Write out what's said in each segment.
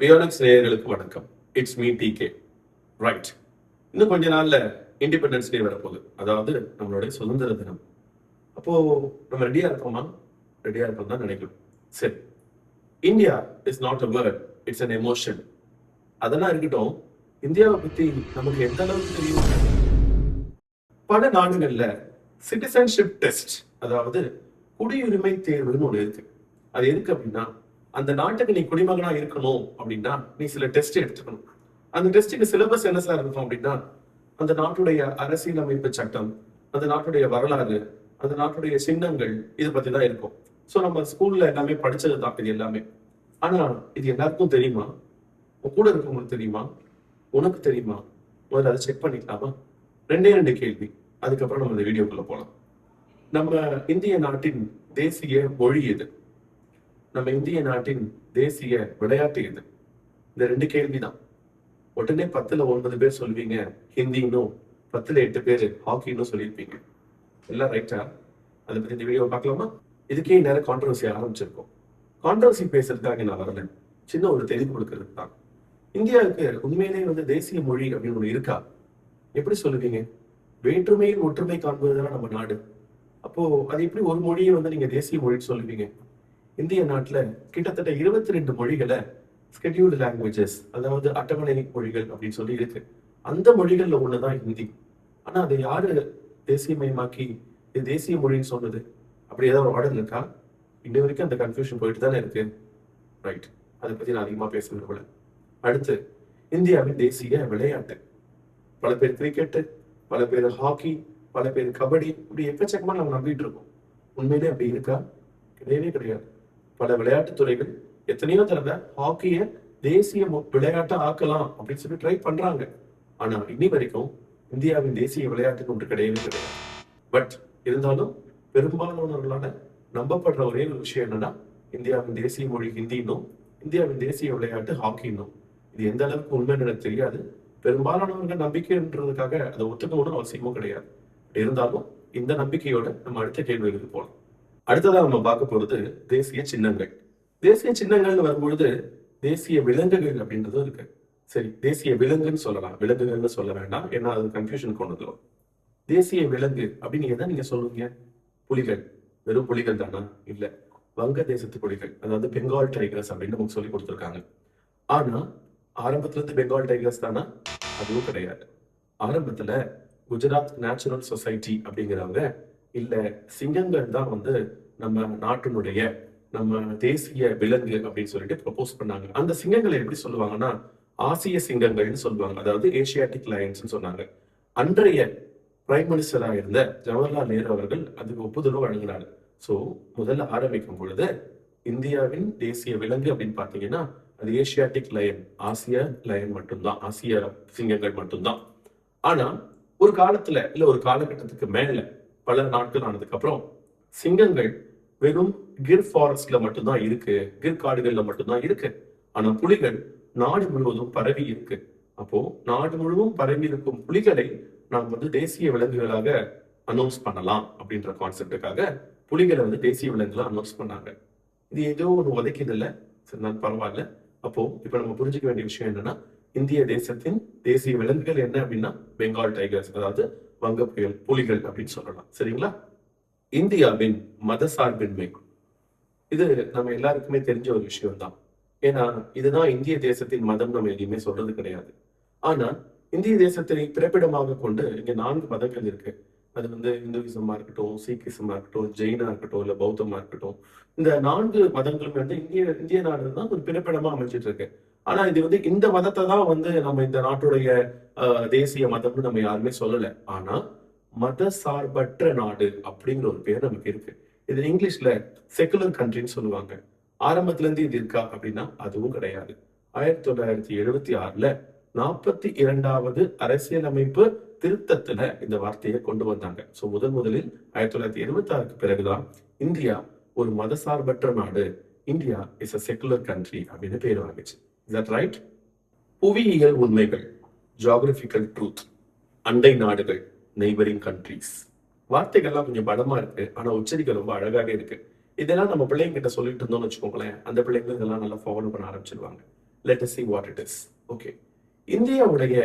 வியோனக்ஸ் நேயர்களுக்கு வணக்கம். It's me DK. Right. இன்னும் கொஞ்ச நாள்ல இண்டிபெண்டன்ஸ் டே வரப்போகுது. அதாவது நம்மளுடைய சுதந்திர தினம். அப்போ நம்ம ரெடியா இருக்கோமா? ரெடியா இருக்கோம் தான் நினைக்கிறோம். சரி. India is not a word, it's an emotion. அதெல்லாம் இருக்கட்டும். இந்தியாவை பத்தி நமக்கு எந்த அளவுக்கு தெரியும்? பல நாடுகள்ல சிட்டிசன்ஷிப் டெஸ்ட், அதாவது குடியுரிமை தேர்வுன்னு ஒண்ணு இருக்கு. அது எதுக்கு அப்படின்னா, அந்த நாட்டுக்கு நீ குடிமகனா இருக்கணும் அப்படின்னா நீ சில டெஸ்ட் எடுத்துக்கணும். அந்த டெஸ்ட்டுக்கு சிலபஸ் என்ன சார் இருக்கும் அப்படின்னா, அந்த நாட்டுடைய அரசியலமைப்பு சட்டம், அந்த நாட்டுடைய வரலாறு, அந்த நாட்டுடைய சின்னங்கள், இதை பத்தி தான் இருக்கும். ஸோ நம்ம ஸ்கூல்ல எல்லாமே படிச்சது தான் இது எல்லாமே. ஆனா இது எல்லாருக்கும் தெரியுமா? உன் கூட இருக்கவங்களுக்கு தெரியுமா? உனக்கு தெரியுமா? முதல்ல அதை செக் பண்ணிக்கலாமா? ரெண்டு கேள்வி. அதுக்கப்புறம் நம்ம இந்த வீடியோக்குள்ள போலாம். நம்ம இந்திய நாட்டின் தேசிய மொழி எது? நம்ம இந்திய நாட்டின் தேசிய விளையாட்டு எது? இந்த ரெண்டு கேள்விதான். உடனே 10ல 9 பேர் சொல்லுவீங்க ஹிந்தின்னும், 10ல 8 பேர் ஹாக்கின்னு சொல்லியிருப்பீங்க. எல்லாம் ரைட்டா? அதை பத்தி இந்த வீடியோ பார்க்கலாமா? இதுக்கே நேரம் கான்ட்ரவர்சி ஆரம்பிச்சிருக்கோம். கான்ட்ரவர்சி பேசுறதுக்காக நான் வரல, சின்ன ஒரு தெளிவு கொடுக்கறதுக்கு தான். இந்தியாவுக்கு உண்மையிலேயே தேசிய மொழி அப்படின்னு ஒண்ணு இருக்கா? எப்படி சொல்லுவீங்க? வேற்றுமையில் ஒற்றுமை காண்பதுதான் நம்ம நாடு. அப்போ அது எப்படி ஒரு மொழியை நீங்க தேசிய மொழின்னு சொல்லுவீங்க? இந்திய நாட்டுல கிட்டத்தட்ட 22 மொழிகளை ஸ்கெடியூல்டு லாங்குவேஜஸ், அதாவது அட்டவணை மொழிகள் அப்படின்னு சொல்லி இருக்கு. அந்த மொழிகள்ல ஒண்ணுதான் ஹிந்தி. ஆனா அதை யாரு தேசியமயமாக்கி இது தேசிய மொழின்னு சொன்னது? அப்படி ஏதாவது ஒரு ஆர்டர் இருக்கா? இன்ன வரைக்கும் அந்த கன்ஃபியூஷன் போயிட்டு தானே இருக்கு. ரைட். அதை பத்தி நான் அதிகமா பேச விரும்பல. அடுத்து, இந்தியாவின் தேசிய விளையாட்டு. பல பேர் கிரிக்கெட்டு, பல பேர் ஹாக்கி, பல பேர் கபடி, இப்படி எக்கச்சக்கமா நம்ம நம்பிட்டு இருக்கோம். உண்மையிலே அப்படி இருக்கா? கிடையவே கிடையாது. பல விளையாட்டு துறைகள் எத்தனையோ தடவை ஹாக்கிய தேசிய விளையாட்டா ஆக்கலாம் அப்படின்னு சொல்லி ட்ரை பண்றாங்க. ஆனா இன்னி வரைக்கும் இந்தியாவின் தேசிய விளையாட்டுக்கு ஒன்று கிடையவே கிடையாது. பட் இருந்தாலும் பெரும்பாலானவர்களால நம்பப்படுற ஒரே ஒரு விஷயம் என்னன்னா, இந்தியாவின் தேசிய மொழி ஹிந்தின்னும், இந்தியாவின் தேசிய விளையாட்டு ஹாக்கின்னும். இது எந்த அளவுக்கு உண்மைன்னு எனக்கு தெரியாது. பெரும்பாலானவர்கள் நம்பிக்கைன்றதுக்காக அதை ஒத்துக்கணும்னு அவசியமும் கிடையாது. இருந்தாலும் இந்த நம்பிக்கையோட நம்ம அடுத்த கேள்விகளுக்கு போகலாம். அடுத்ததா நம்ம பார்க்க போறது தேசிய சின்னங்கள். தேசிய சின்னங்கள்னு வரும்பொழுது தேசிய விலங்குகள் அப்படின்றதும் இருக்கு. சரி, தேசிய விலங்குன்னு சொல்லலாம், விலங்குகள்னு சொல்ல வேண்டாம், ஏன்னா அது கன்ஃபியூஷன் கொண்டு வந்துடும். தேசிய விலங்கு அப்படின்னு எதை நீங்க சொல்லுவீங்க? புலிகள். வெறும் புலிகள் தானா? இல்ல, வங்க தேசத்து புலிகள், அதாவது பெங்கால் டைகர்ஸ் அப்படின்னு நமக்கு சொல்லி கொடுத்துருக்காங்க. ஆனா ஆரம்பத்துல இருந்து பெங்கால் டைகர்ஸ் தானா? அதுவும் கிடையாது. ஆரம்பத்துல குஜராத் நேச்சுரல் சொசைட்டி அப்படிங்கிறவங்க, இல்ல சிங்கங்கள் தான் நம்ம நாட்டினுடைய நம்ம தேசிய விலங்கு அப்படின்னு சொல்லிட்டு ப்ரொபோஸ் பண்ணாங்க. அந்த சிங்கங்களை எப்படி சொல்லுவாங்கன்னா ஆசிய சிங்கங்கள்னு சொல்லுவாங்க, அதாவது ஏசியாட்டிக் லயன்ஸ் சொன்னாங்க. அன்றைய பிரைம் மினிஸ்டரா இருந்த ஜவஹர்லால் நேரு அவர்கள் அதுக்கு ஒப்புதலும் வழங்கினார். சோ முதல்ல ஆரம்பிக்கும் பொழுது இந்தியாவின் தேசிய விலங்கு அப்படின்னு பாத்தீங்கன்னா அது ஏசியாட்டிக் லயன், ஆசிய லயன் மட்டும்தான், ஆசிய சிங்கங்கள் மட்டும்தான். ஆனா ஒரு காலத்துல இல்ல ஒரு காலகட்டத்துக்கு மேல பல நாட்கள் ஆனதுக்கு அப்புறம் சிங்கங்கள் வெறும் கிர் ஃபாரஸ்ட்ல மட்டும்தான் இருக்கு, கிர் காடுகள்ல மட்டும்தான் இருக்கு. ஆனா புலிகள் நாடு முழுவதும் பரவி இருக்கு. அப்போ நாடு முழுவதும் பரவி இருக்கும் புலிகளை நாம் தேசிய விலங்குகளாக அனௌன்ஸ் பண்ணலாம் அப்படின்ற கான்செப்டுக்காக புலிகளை தேசிய விலங்குகளை அனௌன்ஸ் பண்ணாங்க. இது ஏதோ ஒரு உதைக்குது இல்ல, சரி பரவாயில்ல. அப்போ இப்ப நம்ம புரிஞ்சுக்க வேண்டிய விஷயம் என்னன்னா, இந்திய தேசத்தின் தேசிய விலங்குகள் என்ன அப்படின்னா பெங்கால் டைகர்ஸ், அதாவது வங்க புயல் புலிகள் அப்படின்னு சொல்லலாம். சரிங்களா? இந்தியாவின் மத சார்பின்மை, இது நம்ம எல்லாருக்குமே தெரிஞ்ச ஒரு விஷயம் தான். ஏன்னா இதுதான் இந்திய தேசத்தின் மதம், நம்ம எதையுமே சொல்றது கிடையாது. ஆனா இந்திய தேசத்தை பிறப்பிடமாக கொண்டு இங்க 4 மதங்கள் இருக்கு. அது இந்துவிசமா இருக்கட்டும், சீக்கிசமா இருக்கட்டும், ஜெயினா இருக்கட்டும், இல்ல பௌத்தமா இருக்கட்டும். இந்த 4 மதங்களும் இந்திய நாடு தான் ஒரு பிறப்பிடமா அமைஞ்சிட்டு இருக்கு. ஆனா இது இந்த மதத்தை தான் நம்ம இந்த நாட்டுடைய தேசிய மதம்னு நம்ம யாருமே சொல்லல. ஆனா மத சார்பற்ற நாடு அப்படிங்கிற ஒரு பேர் நமக்கு இருக்கு. இது இங்கிலீஷ்ல செகுலர் கண்ட்ரின்னு சொல்லுவாங்க. ஆரம்பத்துல இருந்து இது இருக்கா அப்படின்னா அதுவும் கிடையாது. 1976ல 42வது அரசியலமைப்பு திருத்தத்துல இந்த வார்த்தையை கொண்டு வந்தாங்க. சோ முதலில் 1976க்கு பிறகுதான் இந்தியா ஒரு மதசார்பற்ற நாடு, India is a secular country அப்படின்னு பேர் வாங்கிச்சு. Is that right? புவியியல் உண்மைகள், ஜியோகிராபிக்கல் ட்ரூத், அண்டை நாடுகள், நெய்பரிங் கண்ட்ரீஸ். வார்த்தைகள்லாம் கொஞ்சம் பலமா இருக்கு, ஆனா உச்சரிக்க ரொம்ப அழகாக இருக்கு. இதெல்லாம் நம்ம பிள்ளைங்க கிட்ட சொல்லிட்டு இருந்தோம்னு வச்சுக்கோங்களேன், அந்த பிள்ளைங்க இதெல்லாம் நல்லா ஃபாலோ பண்ண ஆரம்பிச்சிருவாங்க. let us see what it is. Okay, இந்தியாவுடைய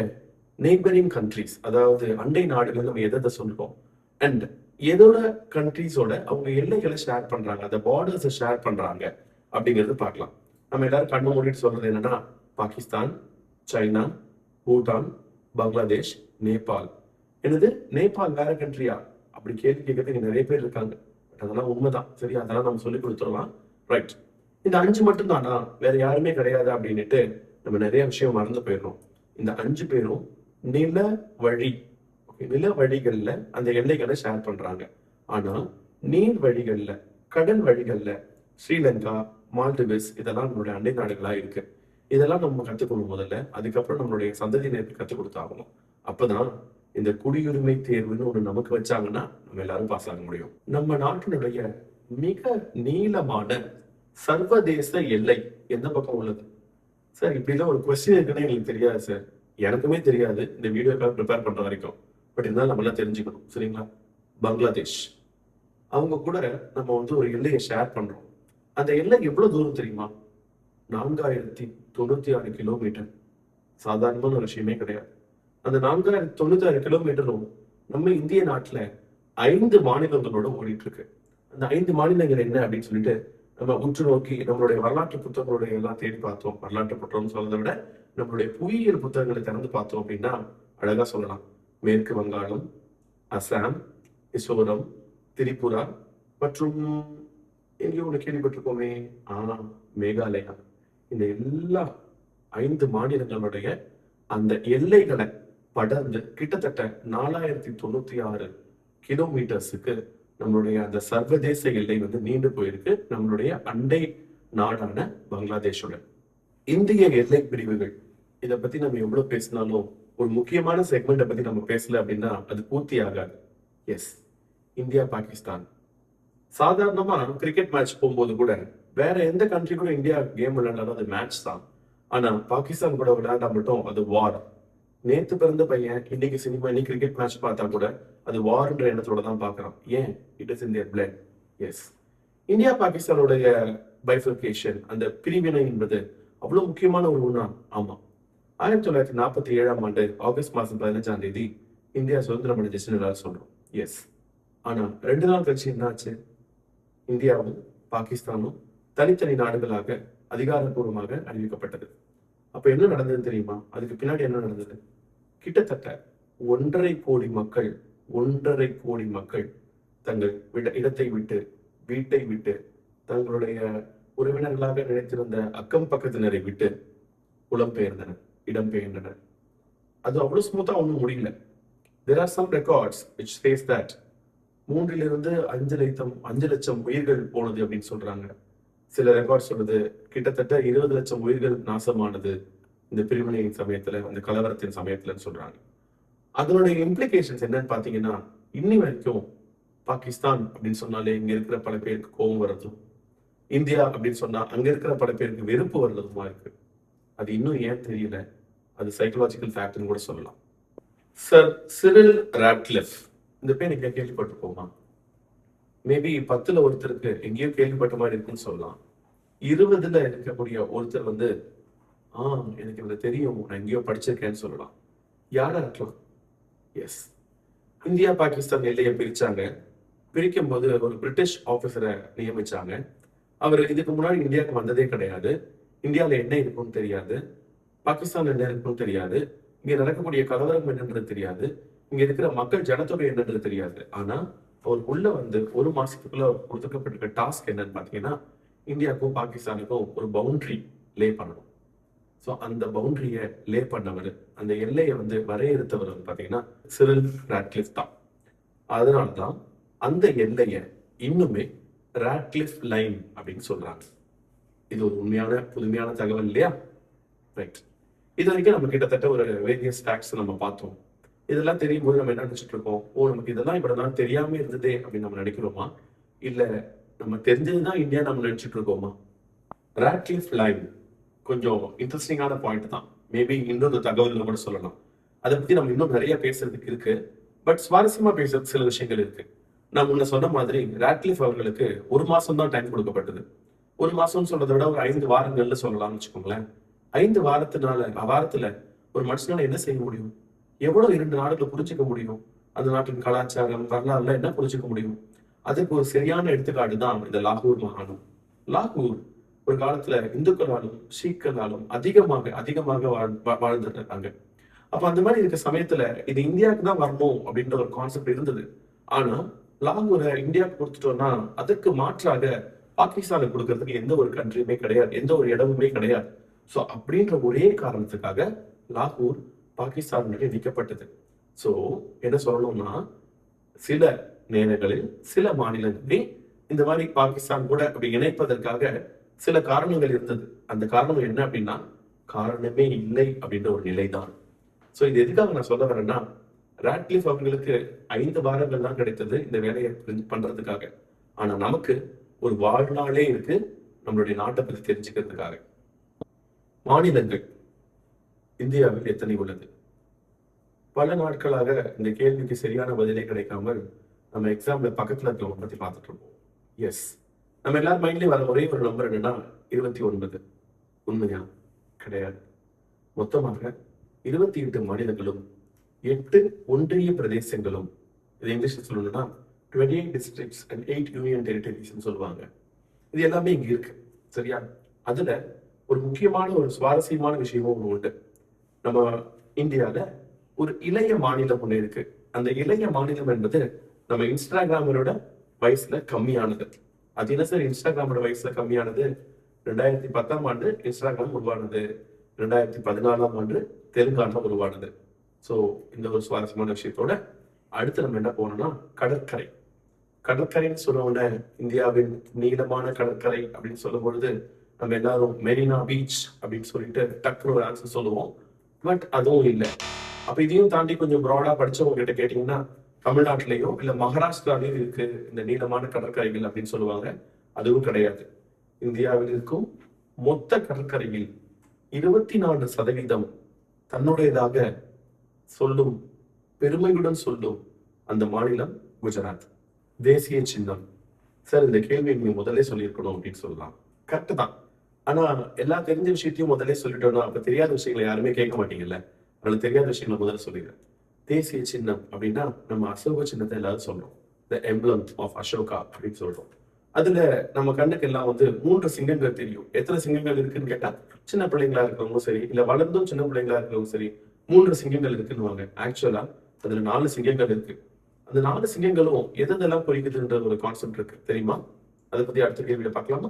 நெய்பரிங் கண்ட்ரிஸ், அதாவது அண்டை நாடுகள் நம்ம எதை சொல்றோம், அண்ட் எதோட கண்ட்ரிஸோட அவங்க எல்லைகளை ஷேர் பண்றாங்க, அந்த பார்டர்ஸை ஷேர் பண்றாங்க அப்படிங்கிறது பார்க்கலாம். நம்ம எல்லாரும் கண்ணு மூடிட்டு சொல்றது என்னன்னா பாகிஸ்தான், சைனா, பூட்டான், பங்களாதேஷ், நேபாள். என்னது நேபாள் வேற கண்ட்ரியா அப்படி கேள்வி கேட்கறதுக்கு நிறைய பேர் இருக்காங்க. பட் அதெல்லாம் உண்மைதான். சரி, அதெல்லாம் நம்ம சொல்லி கொடுத்துடலாம். ரைட், இந்த 5 மட்டும் தானா, வேற யாருமே கிடையாது அப்படின்னுட்டு நம்ம நிறைய விஷயம் மறந்து போயிடுறோம். இந்த 5 பேரும் நில வழி, நில வழிகள்ல அந்த எல்லைகளை ஷேர் பண்றாங்க. ஆனா நீர் வழிகள்ல, கடல் வழிகள்ல ஸ்ரீலங்கா, மால்டிவ்ஸ் இதெல்லாம் நம்மளுடைய அண்டை நாடுகளா இருக்கு. இதெல்லாம் நம்ம கத்துக்கணும் முதல்ல. அதுக்கப்புறம் நம்மளுடைய சந்ததியினருக்கு கற்றுக் கொடுத்தாகணும். அப்பதான் இந்த குடியுரிமை தேர்வுன்னு ஒண்ணு நமக்கு வச்சாங்கன்னா நம்ம எல்லாரும் பாஸ் ஆக முடியும். நம்ம நாட்டினுடைய மிக நீளமான சர்வதேச எல்லை எந்த பக்கம் உள்ளது சார்? இப்படிலாம் ஒரு கொஸ்டின் இருக்குன்னு எங்களுக்கு தெரியாது சார். எனக்குமே தெரியாது இந்த வீடியோக்காக ப்ரிப்பேர் பண்ற வரைக்கும். பட் இருந்தாலும் நம்ம எல்லாம் தெரிஞ்சுக்கணும். சரிங்களா? பங்களாதேஷ், அவங்க கூட நம்ம ஒரு எல்லையை ஷேர் பண்றோம். அந்த எல்லை எவ்வளவு தூரம் தெரியுமா? 4096 கிலோமீட்டர். சாதாரணமான ஒரு விஷயமே கிடையாது. அந்த 4096 கிலோமீட்டரும் நம்ம இந்திய நாட்டுல 5 மாநிலங்களோட ஓடிட்டு இருக்கு. அந்த 5 மாநிலங்கள் என்ன அப்படின்னு சொல்லிட்டு நம்ம உற்று நோக்கி நம்மளுடைய வரலாற்று புத்தகங்களுடைய எல்லாம் தேடி பார்த்தோம். வரலாற்று புத்தகம் சொல்றதை விட நம்மளுடைய புவியியல் புத்தகங்களை திறந்து பார்த்தோம் அப்படின்னா அழகா சொல்லலாம். மேற்கு வங்காளம், அசாம், மிசோரம், திரிபுரா மற்றும் எங்கேயோ ஒன்று கேள்விப்பட்டிருக்கோமே, மேகாலயா. இந்த எல்லா 5 மாநிலங்களுடைய அந்த எல்லைகளை படர்ந்து கிட்டத்தட்ட 4096 கிலோமீட்டர்ஸுக்கு நம்மளுடைய அந்த சர்வதேச எல்லை நீண்டு போயிருக்கு நம்மளுடைய அண்டை நாடான பங்களாதேஷோட. இந்திய எல்லை பிரிவுகள் இதை பத்தி நம்ம எவ்வளவு பேசினாலும் ஒரு முக்கியமான செக்மெண்ட்டை பத்தி நம்ம பேசல அப்படின்னா அது பூர்த்தி ஆகாது. Yes, India Pakistan. சாதாரணமா கிரிக்கெட் மேட்ச் போகும்போது கூட வேற எந்த கண்ட்ரி கூட இந்தியா கேம் விளையாண்டாலும் அது மேட்ச் தான். ஆனா பாகிஸ்தான் கூட விளையாண்டா மட்டும் அது வார். நேத்து பிறந்த பையன் இன்னைக்கு சினிமா, இன்னைக்கு கிரிக்கெட் மேட்ச் பார்த்தா கூட அது வார்ன்ற எண்ணத்தோட தான் பாக்குறான். ஏன்? It is in their blood. Yes, India பாகிஸ்தானுடைய பைஃபர்கேஷன், அந்த பிரிவினை என்பது அவ்வளவு முக்கியமான ஒரு ஒண்ணா? ஆமா. 1947ஆம் ஆண்டு ஆகஸ்ட் மாதம் 15ஆம் தேதி இந்தியா சுதந்திரம் அடைஞ்சிச்சுன்னு எல்லாரும் சொல்றோம். எஸ், ஆனா 2 நாள் கழிச்சு என்னாச்சு? இந்தியாவும் பாகிஸ்தானும் தனித்தனி நாடுகளாக அதிகாரப்பூர்வமாக அறிவிக்கப்பட்டது. அப்ப என்ன நடந்தது தெரியுமா? அதுக்கு பின்னாடி என்ன நடந்தது? கிட்டத்தட்ட 1.5 கோடி மக்கள், 1.5 கோடி மக்கள் தங்கள் இடத்தை விட்டு, வீட்டை விட்டு, தங்களுடைய உறவினர்களாக நினைத்திருந்த அக்கம் பக்கத்தினரை விட்டு புலம்பெயர்ந்தனர், இடம்பெயர்ந்தனர். அது அவ்வளவு ஸ்மூத்தா ஒன்றும் முடியல. There are some records which says that 3 to 5 லட்சம் உயிர்கள் போனது அப்படின்னு சொல்றாங்க. சில ரெக்கார்ட் சொல்றது கிட்டத்தட்ட 20 லட்சம் உயிர்கள் நாசமானது இந்த பிரிவினையின் சமயத்துல, அந்த கலவரத்தின் சமயத்துலன்னு சொல்றாங்க. அதனுடைய இம்ப்ளிகேஷன்ஸ் என்னன்னு பாத்தீங்கன்னா, இன்னி வரைக்கும் பாகிஸ்தான் அப்படின்னு சொன்னாலே இங்க இருக்கிற பல பேருக்கு கோபம் வர்றதும், இந்தியா அப்படின்னு சொன்னா அங்க இருக்கிற பல பேருக்கு வெறுப்பு வர்றதுமா இருக்கு. அது இன்னும் ஏன் தெரியல. அது சைக்கலாஜிக்கல் ஃபேக்டர்னு கூட சொல்லலாம். சர் சிரில் ராட்க்ளிஃப், இந்த பேர் எங்க கேள்விப்பட்டிருப்போமா? மேபி 10ல் ஒருத்தருக்கு எங்கேயோ கேள்விப்பட்ட மாதிரி இருக்குன்னு சொல்லலாம். 20ல் இருக்கக்கூடிய ஒருத்தர் எனக்கு இதை தெரியும், நான் எங்கேயோ படிச்சிருக்கேன்னு சொல்லலாம். யாரா இருக்கலாம்? எஸ், இந்தியா பாகிஸ்தான் எல்லையை பிரிச்சாங்க. பிரிக்கும் போது ஒரு பிரிட்டிஷ் ஆபீசரை நியமிச்சாங்க. அவர் இதுக்கு முன்னாடி இந்தியாவுக்கு வந்ததே கிடையாது. இந்தியாவில என்ன இருக்குன்னு தெரியாது, பாகிஸ்தான் என்ன இருக்குன்னு தெரியாது, இங்க நடக்கக்கூடிய கலவரம் என்னன்றது தெரியாது, இங்க இருக்கிற மக்கள் ஜனத்தொகை என்னன்றது தெரியாது. ஆனா அவர் உள்ள 1 மாசத்துக்குள்ள கொடுத்துக்கப்பட்டிருக்க டாஸ்க் என்னன்னு பாத்தீங்கன்னா, இந்தியாவுக்கும் பாகிஸ்தானுக்கும் ஒரு பவுண்டரி லே பண்ணணும். ஸோ அந்த பவுண்டரியை லே பண்ணவர், அந்த எல்லையை வரையறுத்தவர் பாத்தீங்கன்னா சிரில் ராட்க்ளிஃப் தான். அதனால்தான் அந்த எல்லையை இன்னுமே ராட்க்ளிஃப் லைன் அப்படின்னு சொல்றாங்க. இது ஒரு உண்மையான புதுமையான தகவல் இல்லையா? ரைட். இது வரைக்கும் நம்ம கிட்டத்தட்ட ஒரு வேரியஸ் ஃபேக்ட்ஸ் நம்ம பார்த்தோம். இதெல்லாம் தெரியும் போது நம்ம என்ன நினைச்சிட்டு இருக்கோம்? நமக்கு இதெல்லாம் இவ்வளவு நாள் தெரியாம இருந்ததே அப்படின்னு நம்ம நினைக்கிறோமா? இல்ல நம்ம தெரிஞ்சதுதான் இந்தியா நம்ம நினைச்சிட்டு இருக்கோமா? ராட்க்ளிஃப் லைன் கொஞ்சம் இன்ட்ரெஸ்டிங்கான பாயிண்ட் தான். மேபி இன்னொரு தகவல் கூட சொல்லலாம். அதை பத்தி நம்ம இன்னும் நிறைய பேசுறதுக்கு இருக்கு. பட் சுவாரஸ்யமா பேசுறதுக்கு சில விஷயங்கள் இருக்கு. நான் முன்ன சொன்ன மாதிரி ராட்க்ளிஃப் அவர்களுக்கு 1 மாசம் தான் டைம் கொடுக்கப்பட்டது. 1 மாசம்னு சொல்றதை விட ஒரு 5 வாரங்கள்ல சொல்லலாம்னு வச்சுக்கோங்களேன். 5 வாரத்துல ஒரு மனுஷனால என்ன செய்ய முடியும்? எவ்வளவு 2 நாடுகளை புரிஞ்சுக்க முடியும்? அந்த நாட்டின் கலாச்சாரம், வரலாறுல என்ன புரிஞ்சுக்க முடியும்? அதுக்கு ஒரு சரியான எடுத்துக்காட்டு தான் இந்த லாகூர் மாகாணம். லாகூர் ஒரு காலத்துல இந்துக்களாலும் சீக்களாலும் அதிகமாக வாழ்ந்துட்டு இருக்காங்க. அப்ப அந்த மாதிரி இருக்க சமயத்துல இது இந்தியாவுக்கு தான் வரணும் அப்படின்ற ஒரு கான்செப்ட் இருந்தது. ஆனா லாகூரை இந்தியாவுக்கு கொடுத்துட்டோம்னா அதுக்கு மாற்றாக பாகிஸ்தானுக்கு கொடுக்கறதுக்கு எந்த ஒரு கண்ட்ரியுமே கிடையாது, எந்த ஒரு இடமுமே கிடையாது. சோ அப்படின்ற ஒரே காரணத்துக்காக லாகூர் பாகிஸ்தான் விதிக்கப்பட்டது. சோ என்ன சொல்லணும்னா, சில நேரங்களில் சில மாநிலங்களில் இந்த மாதிரி பாகிஸ்தான் கூட அப்படி இணைப்பதற்காக சில காரணங்கள் இருந்தது. அந்த காரணம் என்ன அப்படின்னா, காரணமே இல்லை அப்படின்ற ஒரு நிலைதான். சோ இது எதுக்காக நான் சொல்ல வரேன்னா, ராட்க்ளிஃப் அவர்களுக்கு 5 வாரங்கள் தான் கிடைத்தது இந்த வேலையை பண்றதுக்காக. ஆனா நமக்கு ஒரு வாழ்நாளே இருக்கு நம்மளுடைய நாட்டை பத்தி தெரிஞ்சுக்கிறதுக்காக. மாநிலங்கள் இந்தியாவில் எத்தனை உள்ளது? பல நாட்களாக இந்த கேள்விக்கு சரியான பதிலே கிடைக்காமல் நம்ம எக்ஸாம்ல பக்கத்துல இருக்கிறவங்க பத்தி பார்த்துட்டு இருக்கோம். எஸ், நம்ம எல்லாரும் மைண்ட்லயும் வர ஒரே ஒரு நம்பர் என்னன்னா 29. உண்மையா? கிடையாது. மொத்தமாக 28 மாநிலங்களும் 8 ஒன்றிய பிரதேசங்களும், இது இங்கிலீஷ்ல சொல்லணும்னா 28 districts and 8 union territories சொல்லுவாங்க. இது எல்லாமே இங்க இருக்கு. சரியா? அதுல ஒரு முக்கியமான ஒரு சுவாரஸ்யமான விஷயமும் ஒண்ணு உண்டு. நம்ம இந்தியால ஒரு இளைய மாநிலம் ஒண்ணு இருக்கு. அந்த இளைய மாநிலம் என்பது நம்ம இன்ஸ்டாகிராமரோட வயசுல கம்மியானது. அது என்ன சார் இன்ஸ்டாகிராமோட வயசுல கம்மியானது? 2010ஆம் ஆண்டு இன்ஸ்டாகிராம் உருவானது. 2014ஆம் ஆண்டு தெலுங்கானா உருவானது. சோ இந்த ஒரு சுவாரஸ்யமான விஷயத்தோட அடுத்து நம்ம என்ன போனோம்னா, கடற்கரை. கடற்கரைன்னு சொல்ல உடனே இந்தியாவின் நீளமான கடற்கரை அப்படின்னு சொல்லும் பொழுது நம்ம எல்லாரும் மெரினா பீச் அப்படின்னு சொல்லிட்டு டக்குனு ஒரு ஆன்சர் சொல்லுவோம். பட் அதுவும் இல்லை. அப்ப இதையும் தாண்டி கொஞ்சம் ப்ராடா படிச்சவங்க கிட்ட கேட்டீங்கன்னா, தமிழ்நாட்டிலேயோ இல்ல மகாராஷ்டிராலையும் இருக்கு இந்த நீளமான கடற்கரைகள் அப்படின்னு சொல்லுவாங்க. அதுவும் கிடையாது. இந்தியாவில் இருக்கும் மொத்த கடற்கரையில் 24% தன்னுடையதாக சொல்லும், பெருமையுடன் சொல்லும் அந்த மாநிலம் குஜராத். தேசிய சின்னம். சார் இந்த கேள்வியை நீங்க முதல்ல சொல்லியிருக்கணும் அப்படின்னு சொல்லலாம். கரெக்ட் தான். ஆனா எல்லா தெரிஞ்ச விஷயத்தையும் முதல்ல சொல்லிட்டோம்னா அப்ப தெரியாத விஷயங்களை யாருமே கேட்க மாட்டீங்கல்ல. அதனால தெரியாத விஷயங்களை முதல்ல சொல்லிடுறேன். தேசிய சின்னம் அப்படின்னா நம்ம அசோக சின்னத்தை எல்லாரும் சொல்றோம். த எம்ப்ளம் ஆஃப் அசோகா அப்படின்னு சொல்றோம். அதுல நம்ம கண்ணுக்கு எல்லாம் 3 சிங்கங்கள் தெரியும். எத்தனை சிங்கங்கள் இருக்குன்னு கேட்டா, சின்ன பிள்ளைங்களா இருக்கிறவங்களும் சரி, இல்ல வளர்ந்தும் சின்ன பிள்ளைங்களா இருக்கிறவங்க சரி, 3 சிங்கங்கள் இருக்குன்னு. ஆக்சுவலா அதுல 4 சிங்கங்கள் இருக்கு. அந்த 4 சிங்கங்களும் எதெல்லாம் குறிக்குதுன்ற ஒரு கான்செப்ட் இருக்கு தெரியுமா? அதை பத்தி அடுத்த கேள்வியில பார்க்கலாமா?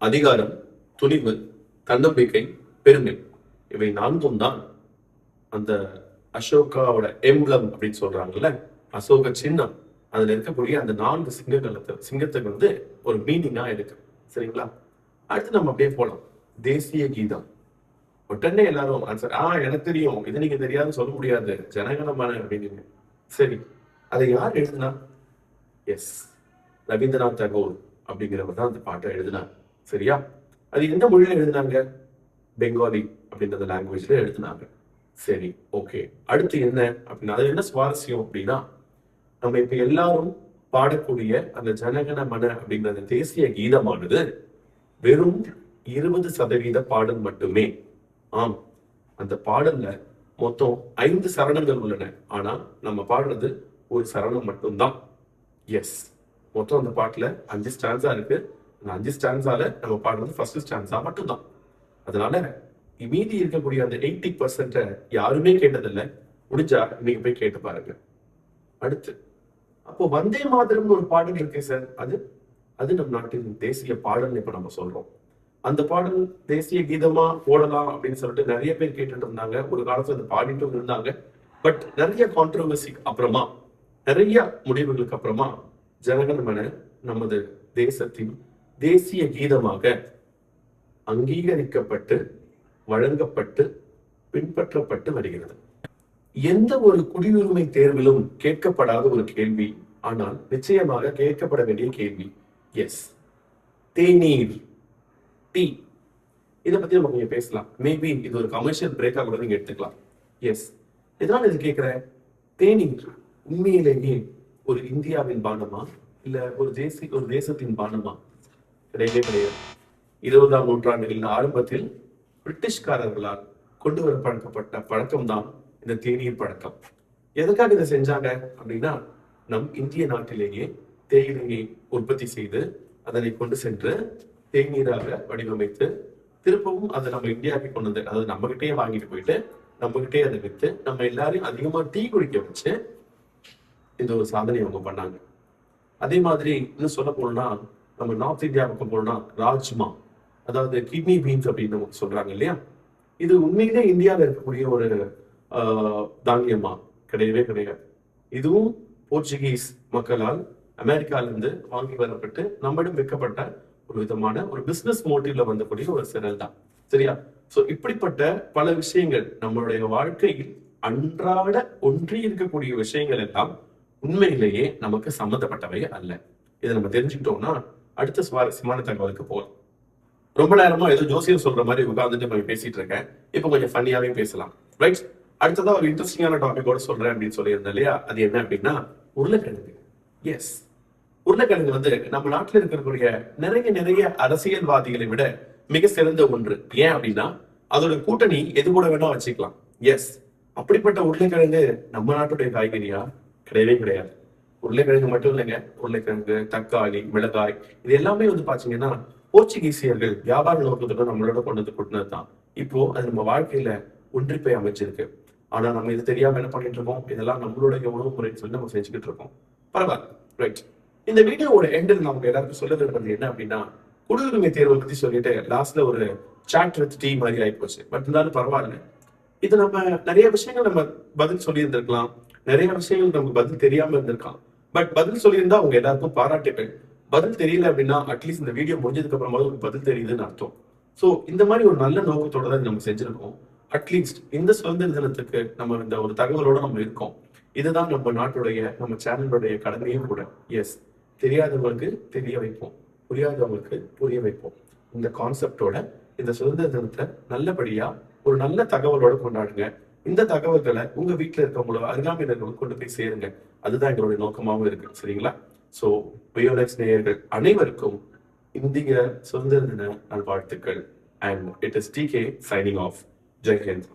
அதிகாரம், துணிவு, தன்னம்பிக்கை, பெருமை, இவை 4ம் தான் அந்த அசோகாவோட எம்ப்ளம் அப்படின்னு சொல்றாங்கல்ல, அசோக சின்னம். அதுல இருக்கக்கூடிய அந்த 4 சிங்கத்துக்கு ஒரு மீனிங்கா இருக்கு. சரிங்களா? அடுத்து நம்ம அப்படியே போலாம். தேசிய கீதம். உடனே எல்லாரும் ஆன்சர், எனக்கு தெரியும், இது நீங்க தெரியாதுன்னு சொல்ல முடியாது, ஜனகணமன அப்படின்னு. சரி, அதை யார் எழுதுனா? எஸ், ரவீந்திரநாத் தாகூர் அப்படிங்கிறவர் தான் அந்த பாட்டை எழுதினார். சரியா? அது எந்த மொழியில எழுதினாங்க? பெங்காலி அப்படின்ற லாங்குவேஜ்ல எழுதினாங்க. சரி, ஓகே. அடுத்து என்ன அப்படின்னா, அது என்ன சுவாரஸ்யம் அப்படின்னா, நம்ம இப்ப எல்லாரும் பாடக்கூடிய அந்த ஜனகணமன அப்படிங்கிற அந்த தேசிய கீதமானது வெறும் 20% பாடல் மட்டுமே. ஆம், அந்த பாடல்ல மொத்தம் 5 சரணங்கள் உள்ளன. ஆனா நம்ம பாடுறது ஒரு சரணம் மட்டும்தான். எஸ், மொத்தம் அந்த பாட்டுல 5 ஸ்டான்ஸா இருக்கு. அந்த 5 ஸ்டான்ஸால நம்ம பாடுறது ஃபர்ஸ்ட் ஸ்டான்ஸா மட்டும்தான். அதனால மீதி இருக்கக்கூடிய அந்த 80% யாருமே கேட்டதில்லை. முடிஞ்சா நீங்க போய் கேட்டு பாருங்க. அடுத்து, அப்போ வந்தே மாதரம்னு ஒரு பாடல் இருக்கே சார், அது நம் நாட்டின் தேசிய பாடல் இப்ப நம்ம சொல்றோம். அந்த பாடல் தேசிய கீதமா போடலாம் அப்படின்னு சொல்லிட்டு நிறைய பேர் கேட்டுட்டு இருந்தாங்க. ஒரு காலத்துல அதை பாடிட்டும் இருந்தாங்க. பட் நிறைய கான்ட்ரோவர்சி அப்புறமா, நிறைய முடிவுகளுக்கு அப்புறமா ஜனகணமன நமது தேசத்தின் தேசிய கீதமாக அங்கீகரிக்கப்பட்டு, வழங்கப்பட்டு, பின்பற்றப்பட்டு வருகிறது. எந்த ஒரு குடியுரிமை தேர்விலும் கேட்கப்படாத ஒரு கேள்வி, ஆனால் நிச்சயமாக கேட்கப்பட வேண்டிய கேள்வி. எஸ், தேநீர், டீ. இதை பத்தி நம்ம கொஞ்சம் பேசலாம். மேபி இது ஒரு கமர்ஷியல் பிரேக்கா கூட நீங்க எடுத்துக்கலாம். எஸ், இதனால இது கேட்கிறேன், தேநீர் உண்மையிலேயே ஒரு இந்தியாவின் பானமா இல்ல ஒரு தேசத்தின் பானமா? கிடையவே கிடையாது. 20ஆம் நூற்றாண்டின் ஆரம்பத்தில் பிரிட்டிஷ்காரர்களால் கொண்டு வர பழக்கப்பட்ட பழக்கம் தான் இந்த தேநீர் பழக்கம். எதற்காக இதை செஞ்சாங்க அப்படின்னா, நம் இந்திய நாட்டிலேயே தேயிலையை உற்பத்தி செய்து அதனை கொண்டு சென்று தேநீராக வடிவமைத்து திருப்பவும் அதை நம்ம இந்தியாவுக்கு கொண்டு வந்து, அதாவது நம்ம கிட்டே வாங்கிட்டு போயிட்டு நம்ம கிட்டே அதை வித்து நம்ம எல்லாரையும் அதிகமா டீ குடிக்க வச்சு இந்த ஒரு சாதனை அவங்க பண்ணாங்க. அதே மாதிரி இன்னும் சொல்ல போனோம்னா, நம்ம நார்த் இந்தியா பக்கம் போனோம்னா ராஜ்மா, அதாவது கிட்னி பீன்ஸ் அப்படின்னு நமக்கு சொல்றாங்க இல்லையா, இது உண்மையிலே இந்தியாவில் இருக்கக்கூடிய ஒரு தானியமா கிடையவே கிடையாது. இதுவும் போர்ச்சுகீஸ் மக்களால் அமெரிக்கால இருந்து வாங்கி வரப்பட்டு நம்மிடம் விற்கப்பட்ட ஒரு விதமான ஒரு பிசினஸ் மோட்டிவ்ல வந்தக்கூடிய ஒரு சிறல் தான். சரியா? சோ இப்படிப்பட்ட பல விஷயங்கள் நம்மளுடைய வாழ்க்கையில் அன்றாட ஒன்றி இருக்கக்கூடிய விஷயங்கள் எல்லாம் உண்மையிலேயே நமக்கு சம்மந்தப்பட்டவை அல்ல. இதை நம்ம தெரிஞ்சுக்கிட்டோம்னா அடுத்த சுவாரஸ்யமான தகவலுக்கு போகலாம். ரொம்ப நேரமா ஏதோ ஜோசியம் சொல்ற மாதிரி உட்கார்ந்துட்டு நம்ம பேசிட்டு இருக்கேன். இப்போ கொஞ்சம் ஃபன்னியாவே பேசலாம். ரைட்? அடுத்ததா ஒரு இன்ட்ரெஸ்டிங்கான டாபிக்கோட சொல்றேன் அப்படின்னு சொல்லியிருந்தேன் இல்லையா, அது என்ன அப்படின்னா உருளைக்கிழங்கு. எஸ், உருளைக்கிழங்கு வந்து நம்ம நாட்டில் இருக்கக்கூடிய நிறைய அரசியல்வாதிகளை விட மிக சிறந்த ஒன்று. ஏன் அப்படின்னா அதோட கூட்டணி எது கூட வேணா வச்சுக்கலாம். எஸ், அப்படிப்பட்ட உருளைக்கிழங்கு நம்ம நாட்டுடைய காய்கறியா? கிடையவே கிடையாது. உருளைக்கிழங்கு மட்டும் இல்லைங்க, உருளைக்கிழங்கு, தக்காளி, மிளகாய், இது எல்லாமே வந்து பாத்தீங்கன்னா போர்ச்சுகீசியர்கள் வியாபார நோக்கத்துடன் நம்மளோட கொண்டு வந்து கொடுத்ததுதான். இப்போ அது நம்ம வாழ்க்கையில ஒன்றி போய் அமைச்சிருக்கு. ஆனா நம்ம இது தெரியாம என்ன பண்ணிட்டு இருக்கோம், இதெல்லாம் நம்மளுடைய உணவு முறைன்னு சொல்லி நம்ம செஞ்சுக்கிட்டு இருக்கோம். பரவாயில்ல, ரைட். இந்த வீடியோவோட எண்டில் நமக்கு எல்லாருக்கும் சொல்ல விரும்புறது என்ன அப்படின்னா, குடியுரிமை தேர்வை பத்தி சொல்லிட்டு லாஸ்ட்ல ஒரு சாட் வித் டீ மாதிரி ஆயிப்போச்சு. பட் இருந்தாலும் பரவாயில்ல, இது நம்ம நிறைய விஷயங்கள் நம்ம பதில் சொல்லி இருந்திருக்கலாம், நிறைய விஷயங்கள் நமக்கு பதில் தெரியாம இருந்திருக்கலாம். பட் பதில் சொல்லியிருந்தா அவங்க எல்லாருக்கும் பாராட்டுகள். பதில் தெரியல அப்படின்னா அட்லீஸ்ட் இந்த வீடியோ முடிஞ்சதுக்கு அப்புறமா ஒரு பதில் தெரியுதுன்னு அர்த்தம். சோ இந்த மாதிரி ஒரு நல்ல நோக்கத்தோட தான் நம்ம செஞ்சிருக்கோம். அட்லீஸ்ட் இந்த சுதந்திர தினத்துக்கு நம்ம இந்த ஒரு தகவலோட நம்ம இருக்கோம். இதுதான் நம்ம நாட்டுடைய, நம்ம சேனலுடைய கடமையும் கூட. எஸ், தெரியாதவங்களுக்கு தெரிய வைப்போம், புரியாதவங்களுக்கு புரிய வைப்போம். இந்த கான்செப்டோட இந்த சுதந்திர தினத்தை நல்லபடியா ஒரு நல்ல தகவலோட கொண்டாடுங்க. இந்த தகவல்களை உங்க வீட்டுல இருக்கவங்களோ அருகாமையினர்களும் கொண்டு போய் சேருங்க. அதுதான் எங்களுடைய நோக்கமாகவும் இருக்கு. சரிங்களா? சோ வியோலெக்ஸ் நேயர்கள் அனைவருக்கும் இந்திய சுதந்திர தின நல்வாழ்த்துக்கள். And it is TK signing off. Jai Hind.